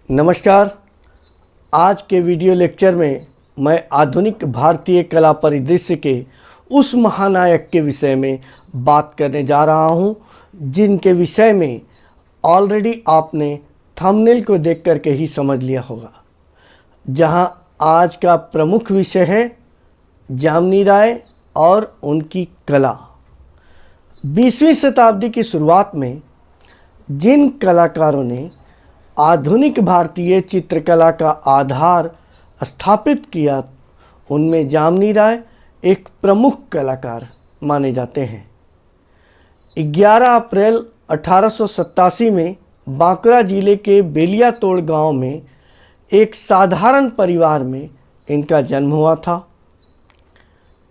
नमस्कार। आज के वीडियो लेक्चर में मैं आधुनिक भारतीय कला परिदृश्य के उस महानायक के विषय में बात करने जा रहा हूं, जिनके विषय में ऑलरेडी आपने थंबनेल को देख करके ही समझ लिया होगा। जहां आज का प्रमुख विषय है जामनी राय और उनकी कला। 20वीं शताब्दी की शुरुआत में जिन कलाकारों ने आधुनिक भारतीय चित्रकला का आधार स्थापित किया, उनमें जामनी राय एक प्रमुख कलाकार माने जाते हैं। 11 अप्रैल 1887 में बांकुरा जिले के बेलियातोड़ गांव में एक साधारण परिवार में इनका जन्म हुआ था।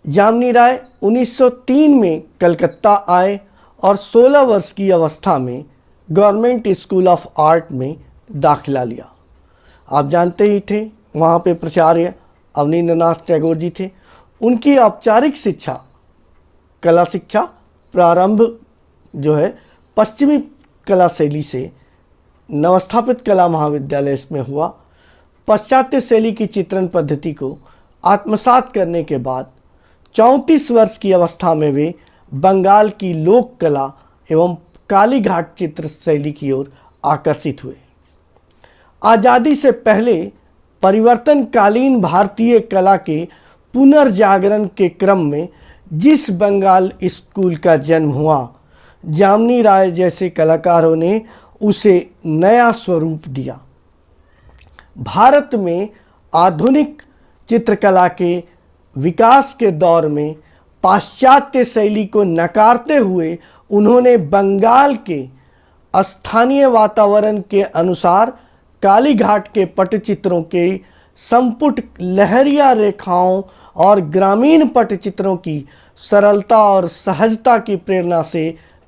जामनी राय 1903 में कलकत्ता आए और 16 वर्ष की अवस्था में गवर्नमेंट स्कूल ऑफ आर्ट में दाखिला लिया। आप जानते ही थे, वहाँ पे प्राचार्य अवनींद्रनाथ टैगोर जी थे। उनकी औपचारिक शिक्षा, कला शिक्षा प्रारंभ जो है पश्चिमी कला शैली से नवस्थापित कला महाविद्यालय में हुआ। पाश्चात्य शैली की चित्रण पद्धति को आत्मसात करने के बाद 34 वर्ष की अवस्था में वे बंगाल की लोक कला एवं कालीघाट चित्र शैली की ओर आकर्षित हुए। आज़ादी से पहले परिवर्तनकालीन भारतीय कला के पुनर्जागरण के क्रम में जिस बंगाल स्कूल का जन्म हुआ, जामनी राय जैसे कलाकारों ने उसे नया स्वरूप दिया। भारत में आधुनिक चित्रकला के विकास के दौर में पाश्चात्य शैली को नकारते हुए उन्होंने बंगाल के स्थानीय वातावरण के अनुसार कालीघाट के पटचित्रों के संपुट लहरिया रेखाओं और ग्रामीण पटचित्रों की सरलता और सहजता की प्रेरणा से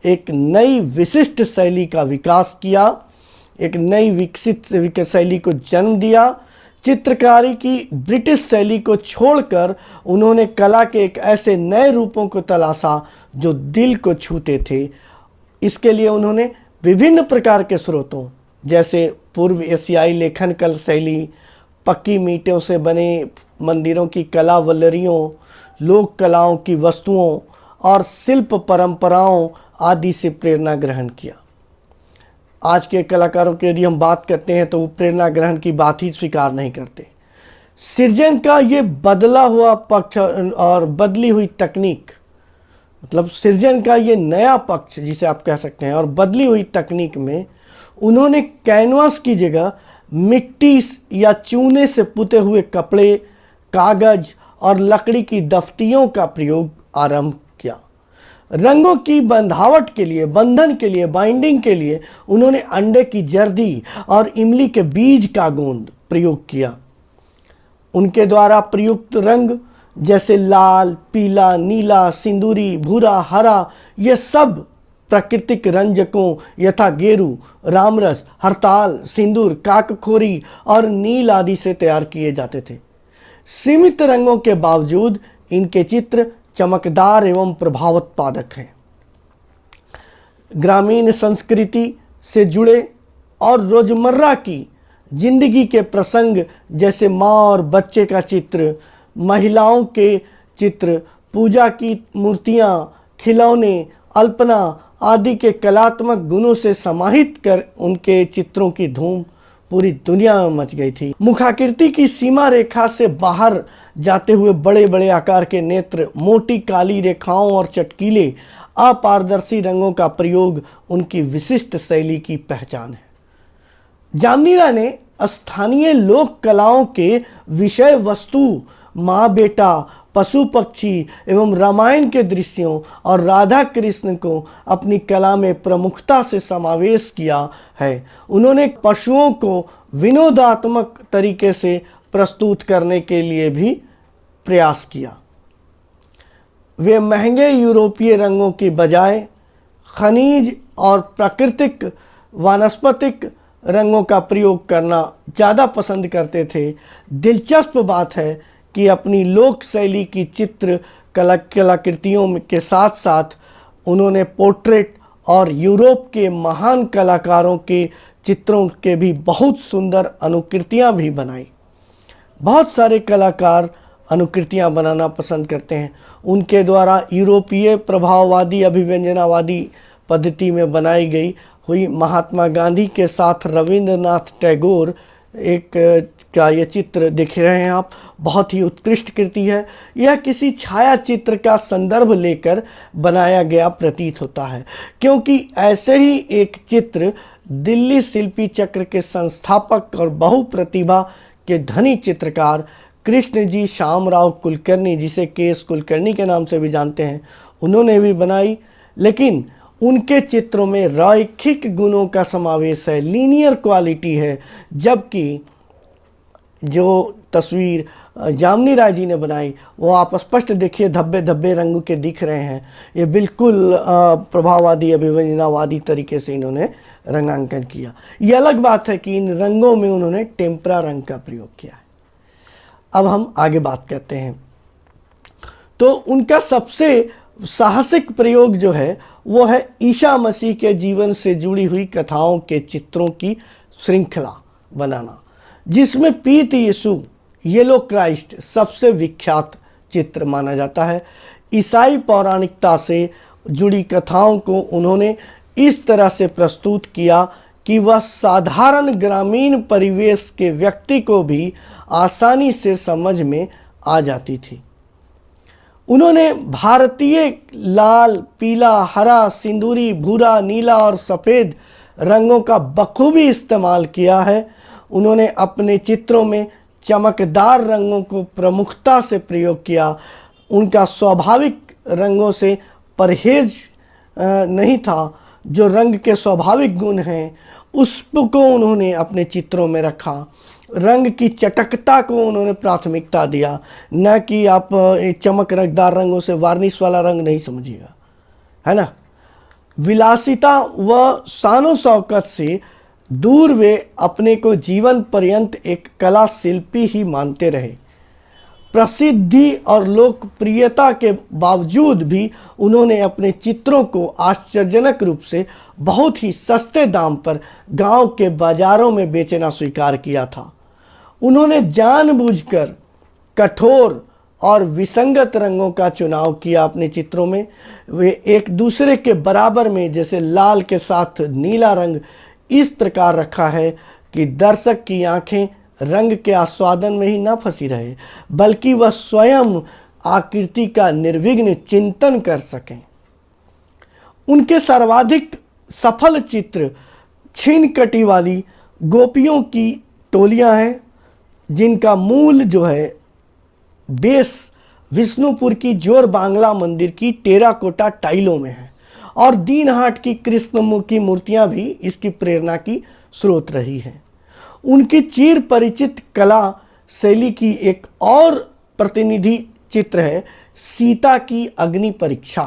एक नई विशिष्ट शैली का विकास किया, एक नई विकसित शैली को जन्म दिया। चित्रकारी की ब्रिटिश शैली को छोड़कर उन्होंने कला के एक ऐसे नए रूपों को तलाशा जो दिल को छूते थे। इसके लिए उन्होंने विभिन्न प्रकार के स्रोतों जैसे पूर्व एशियाई लेखन कला शैली, पक्की ईंटों से बने मंदिरों की कला वल्लरियों, लोक कलाओं की वस्तुओं और शिल्प परंपराओं आदि से प्रेरणा ग्रहण किया। आज के कलाकारों की यदि हम बात करते हैं तो वो प्रेरणा ग्रहण की बात ही स्वीकार नहीं करते। सृजन का ये बदला हुआ पक्ष और बदली हुई तकनीक, मतलब सृजन का ये नया पक्ष जिसे आप कह सकते हैं, और बदली हुई तकनीक में उन्होंने कैनवास की जगह मिट्टी या चूने से पुते हुए कपड़े, कागज और लकड़ी की दफ्तियों का प्रयोग आरंभ किया। रंगों की बंधावट के लिए, बंधन के लिए, बाइंडिंग के लिए उन्होंने अंडे की जर्दी और इमली के बीज का गोंद प्रयोग किया। उनके द्वारा प्रयुक्त रंग जैसे लाल, पीला, नीला, सिंदूरी, भूरा, हरा, ये सब प्राकृतिक रंजकों यथा गेरू, रामरस, हरताल, सिंदूर, काकखोरी और नील आदि से तैयार किए जाते थे। सीमित रंगों के बावजूद इनके चित्र चमकदार एवं प्रभावोत्पादक हैं। ग्रामीण संस्कृति से जुड़े और रोजमर्रा की जिंदगी के प्रसंग जैसे माँ और बच्चे का चित्र, महिलाओं के चित्र, पूजा की मूर्तियाँ, खिलौने, अल्पना आदि के कलात्मक गुणों से समाहित कर उनके चित्रों की धूम पूरी दुनिया में मच गई थी। मुखाकृति की सीमा रेखा से बाहर जाते हुए बड़े बड़े आकार के नेत्र, मोटी काली रेखाओं और चटकीले अपारदर्शी रंगों का प्रयोग उनकी विशिष्ट शैली की पहचान है। जामनी राय ने स्थानीय लोक कलाओं के विषय वस्तु, माँ बेटा, पशु पक्षी एवं रामायण के दृश्यों और राधा कृष्ण को अपनी कला में प्रमुखता से समावेश किया है। उन्होंने पशुओं को विनोदात्मक तरीके से प्रस्तुत करने के लिए भी प्रयास किया। वे महंगे यूरोपीय रंगों की बजाय खनिज और प्राकृतिक वानस्पतिक रंगों का प्रयोग करना ज़्यादा पसंद करते थे। दिलचस्प बात है कि अपनी लोक शैली की चित्र कलाकृतियों के साथ साथ उन्होंने पोर्ट्रेट और यूरोप के महान कलाकारों के चित्रों के भी बहुत सुंदर अनुकृतियां भी बनाई। बहुत सारे कलाकार अनुकृतियां बनाना पसंद करते हैं। उनके द्वारा यूरोपीय प्रभाववादी अभिव्यंजनावादी पद्धति में बनाई गई हुई महात्मा गांधी के साथ रविंद्रनाथ टैगोर का ये चित्र देख रहे हैं आप, बहुत ही उत्कृष्ट कृति है। यह किसी छाया चित्र का संदर्भ लेकर बनाया गया प्रतीत होता है, क्योंकि ऐसे ही एक चित्र दिल्ली शिल्पी चक्र के संस्थापक और बहुप्रतिभा के धनी चित्रकार कृष्णजी श्यामराव कुलकर्णी, जिसे के.एस. कुलकर्णी के नाम से भी जानते हैं, उन्होंने भी बनाई। लेकिन उनके चित्रों में रैखिक गुणों का समावेश है, लीनियर क्वालिटी है, जबकि जो तस्वीर जामनी राय जी ने बनाई वो आप स्पष्ट देखिए, धब्बे धब्बे रंगों के दिख रहे हैं। ये बिल्कुल प्रभाववादी अभिव्यंजनावादी तरीके से इन्होंने रंगांकन किया। ये अलग बात है कि इन रंगों में उन्होंने टेम्परा रंग का प्रयोग किया है। अब हम आगे बात करते हैं। तो उनका सबसे साहसिक प्रयोग जो है वो है ईसा मसीह के जीवन से जुड़ी हुई कथाओं के चित्रों की श्रृंखला बनाना, जिसमें पीत यीशु येलो क्राइस्ट सबसे विख्यात चित्र माना जाता है। ईसाई पौराणिकता से जुड़ी कथाओं को उन्होंने इस तरह से प्रस्तुत किया कि वह साधारण ग्रामीण परिवेश के व्यक्ति को भी आसानी से समझ में आ जाती थी। उन्होंने भारतीय लाल, पीला, हरा, सिंदूरी, भूरा, नीला और सफ़ेद रंगों का बखूबी इस्तेमाल किया है। उन्होंने अपने चित्रों में चमकदार रंगों को प्रमुखता से प्रयोग किया। उनका स्वाभाविक रंगों से परहेज नहीं था। जो रंग के स्वाभाविक गुण हैं उसको उन्होंने अपने चित्रों में रखा। रंग की चटकता को उन्होंने प्राथमिकता दिया, न कि आप चमकदार रंगों से वार्निश वाला रंग नहीं समझिएगा, है ना। विलासिता व शानो शौकत से दूर वे अपने को जीवन पर्यंत एक कला शिल्पी ही मानते रहे। प्रसिद्धि और लोकप्रियता के बावजूद भी उन्होंने अपने चित्रों को आश्चर्यजनक रूप से बहुत ही सस्ते दाम पर गांव के बाजारों में बेचना स्वीकार किया था। उन्होंने जानबूझकर कठोर और विसंगत रंगों का चुनाव किया अपने चित्रों में। वे एक दूसरे के बराबर में, जैसे लाल के साथ नीला रंग इस प्रकार रखा है कि दर्शक की आंखें रंग के आस्वादन में ही न फंसी रहे, बल्कि वह स्वयं आकृति का निर्विघ्न चिंतन कर सकें। उनके सर्वाधिक सफल चित्र छीन कटी वाली गोपियों की टोलियां हैं, जिनका मूल जो है बेस विष्णुपुर की जोर बांग्ला मंदिर की टेराकोटा टाइलों में है, और दीनहाट की कृष्णमुखी मूर्तियां भी इसकी प्रेरणा की स्रोत रही हैं। उनकी चिर परिचित कला शैली की एक और प्रतिनिधि चित्र है सीता की अग्नि परीक्षा।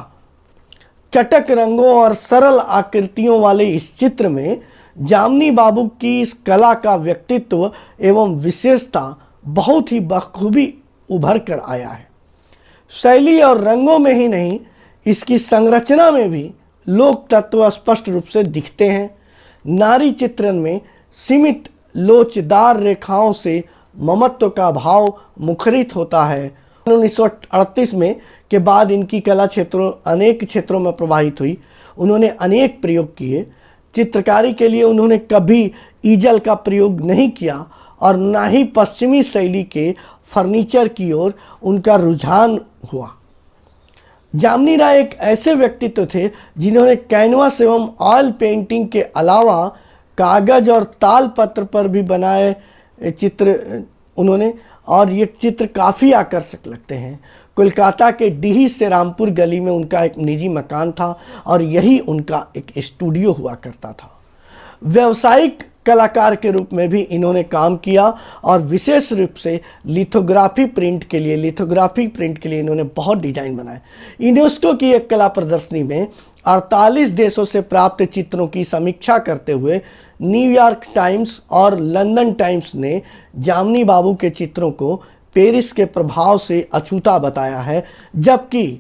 चटक रंगों और सरल आकृतियों वाले इस चित्र में जामनी बाबू की इस कला का व्यक्तित्व एवं विशेषता बहुत ही बखूबी उभर कर आया है। शैली और रंगों में ही नहीं, इसकी संरचना में भी लोक तत्व स्पष्ट रूप से दिखते हैं। नारी चित्रण में सीमित लोचदार रेखाओं से ममत्व का भाव मुखरित होता है। 1938 में के बाद इनकी कला अनेक क्षेत्रों में प्रवाहित हुई। उन्होंने अनेक प्रयोग किए। चित्रकारी के लिए उन्होंने कभी ईजल का प्रयोग नहीं किया और ना ही पश्चिमी शैली के फर्नीचर की ओर उनका रुझान हुआ। जामनी राय एक ऐसे व्यक्तित्व थे जिन्होंने कैनवास एवं ऑयल पेंटिंग के अलावा कागज और ताल पत्र पर भी बनाए चित्र उन्होंने, और ये चित्र काफ़ी आकर्षक लगते हैं। कोलकाता के डीही से रामपुर गली में उनका एक निजी मकान था और यही उनका एक स्टूडियो हुआ करता था। व्यावसायिक कलाकार के रूप में भी इन्होंने काम किया और विशेष रूप से लिथोग्राफी प्रिंट के लिए इन्होंने बहुत डिजाइन बनाए। यूनेस्को की एक कला प्रदर्शनी में 48 देशों से प्राप्त चित्रों की समीक्षा करते हुए न्यूयॉर्क टाइम्स और लंदन टाइम्स ने जामनी बाबू के चित्रों को पेरिस के प्रभाव से अछूता बताया है, जबकि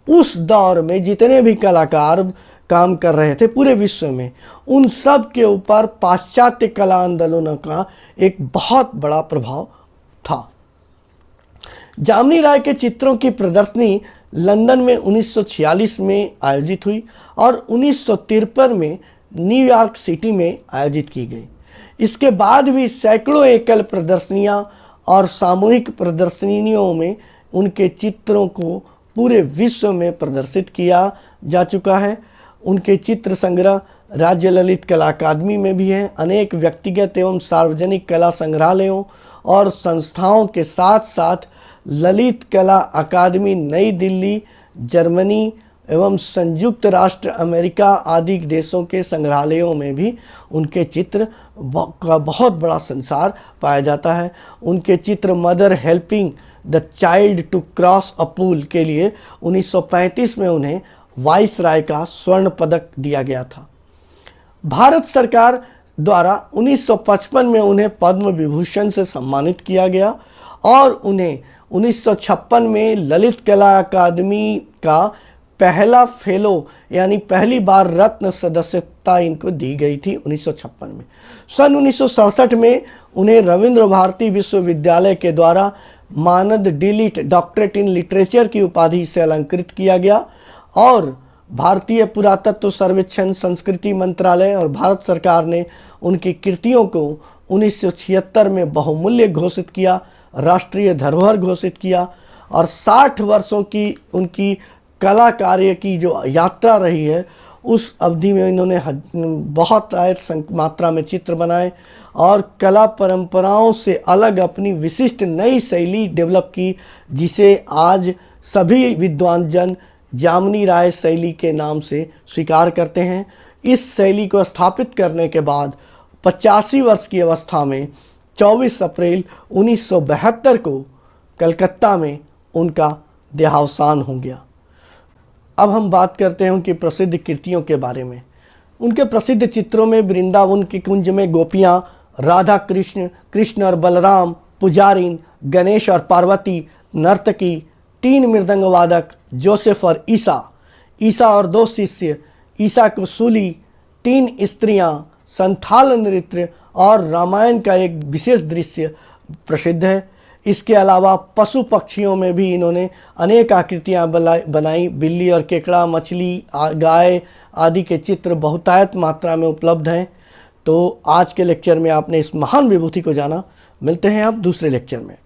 उस दौर में जितने भी कलाकार काम कर रहे थे पूरे विश्व में, उन सब के ऊपर पाश्चात्य कला आंदोलनों का एक बहुत बड़ा प्रभाव था। जामिनी राय के चित्रों की प्रदर्शनी लंदन में 1946 में आयोजित हुई और 1953 में न्यूयॉर्क सिटी में आयोजित की गई। इसके बाद भी सैकड़ों एकल प्रदर्शनियां और सामूहिक प्रदर्शनियों में उनके चित्रों को पूरे विश्व में प्रदर्शित किया जा चुका है। उनके चित्र संग्रह राज्य ललित कला अकादमी में भी हैं। अनेक व्यक्तिगत एवं सार्वजनिक कला संग्रहालयों और संस्थाओं के साथ साथ ललित कला अकादमी नई दिल्ली, जर्मनी एवं संयुक्त राष्ट्र अमेरिका आदि देशों के संग्रहालयों में भी उनके चित्र का बहुत बड़ा संसार पाया जाता है। उनके चित्र mother helping the child to cross a pool के लिए 1935 में उन्हें वाइसराय का स्वर्ण पदक दिया गया था। भारत सरकार द्वारा 1955 में उन्हें पद्म विभूषण से सम्मानित किया गया और उन्हें 1956 में ललित कला अकादमी का पहला फेलो यानी पहली बार रत्न सदस्यता इनको दी गई थी 1956 में। सन 1967 में उन्हें रविंद्र भारती विश्वविद्यालय के द्वारा मानद डीलिट डॉक्टरेट इन लिटरेचर की उपाधि से अलंकृत किया गया और भारतीय पुरातत्व सर्वेक्षण, संस्कृति मंत्रालय और भारत सरकार ने उनकी कृतियों को 1976 में बहुमूल्य घोषित किया, राष्ट्रीय धरोहर घोषित किया और 60 वर्षों की उनकी कला कार्य की जो यात्रा रही है उस अवधि में इन्होंने बहुत मात्रा में चित्र बनाए और कला परंपराओं से अलग अपनी विशिष्ट नई शैली डेवलप की, जिसे आज सभी विद्वान जन जामिनी राय शैली के नाम से स्वीकार करते हैं। इस शैली को स्थापित करने के बाद 85 वर्ष की अवस्था में 24 अप्रैल 1972 को कलकत्ता में उनका देहावसान हो गया। अब हम बात करते हैं उनकी प्रसिद्ध कृतियों के बारे में। उनके प्रसिद्ध चित्रों में वृंदावन के कुंज में गोपियाँ, राधा कृष्ण, कृष्ण और बलराम, पुजारिन, गणेश और पार्वती, नर्तकी, 3 मृदंग वादक, जोसेफ और ईसा और 2 शिष्य, ईसा को सूली, 3 स्त्रियां, संथाल नृत्य और रामायण का एक विशेष दृश्य प्रसिद्ध है। इसके अलावा पशु पक्षियों में भी इन्होंने अनेक आकृतियां बनाई। बिल्ली और केकड़ा, मछली, गाय आदि के चित्र बहुतायत मात्रा में उपलब्ध हैं। तो आज के लेक्चर में आपने इस महान विभूति को जाना। मिलते हैं अब दूसरे लेक्चर में।